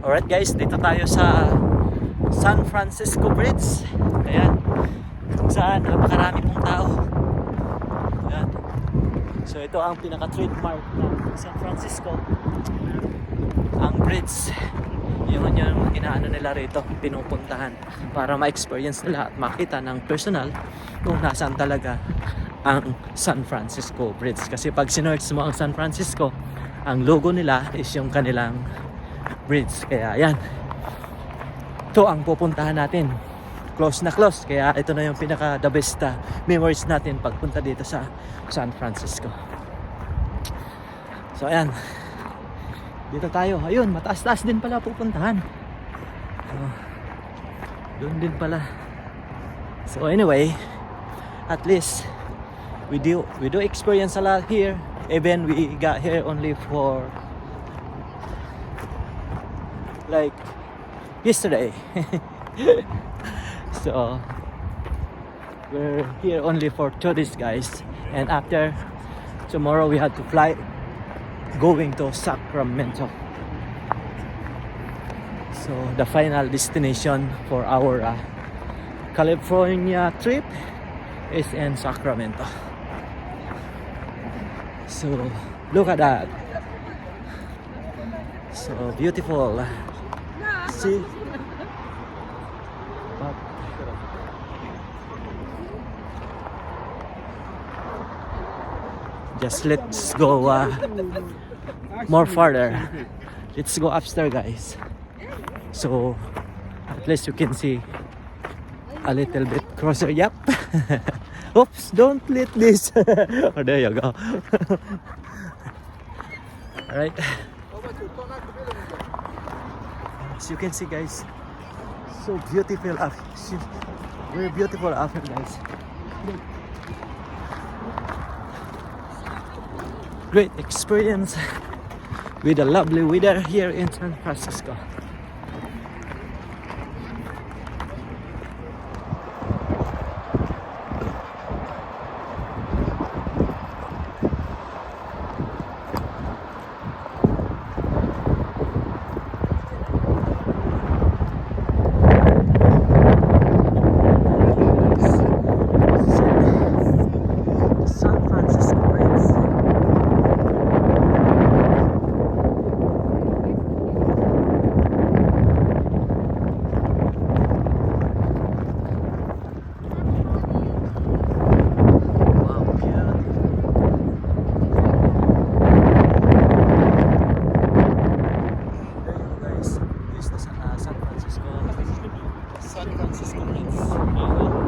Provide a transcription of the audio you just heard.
Alright guys, dito tayo sa San Francisco Bridge. Ayan, kung saan napakarami pong tao. Ayan. So ito ang pinaka-trademark ng San Francisco, ang bridge. Yun yung inaano nila rito, pinupuntahan para ma-experience nila at makita ng personal kung nasaan talaga ang San Francisco Bridge. Kasi pag sinearch mo ang San Francisco, ang logo nila is yung kanilang bridge. Kaya yan, ito ang pupuntahan natin. Close na close, kaya ito na yung pinaka the best memories natin pagpunta dito sa San Francisco. So ayan, dito tayo. Ayun, mataas-taas din pala pupuntahan. So, doon din pala. So anyway, at least we do experience a lot here. Even we got here only for like yesterday. So we're here only for 2 days guys, and after tomorrow we have to fly going to Sacramento. So the final destination for our California trip is in Sacramento. So look at that, so beautiful. See, but just let's go more farther. Let's go upstairs guys, so at least you can see a little bit closer. Yep. Oops, don't let this. Oh, there you go. Alright, as you can see guys, so beautiful after, very beautiful after guys. Great experience with the lovely weather here in San Francisco. San Francisco Bridge.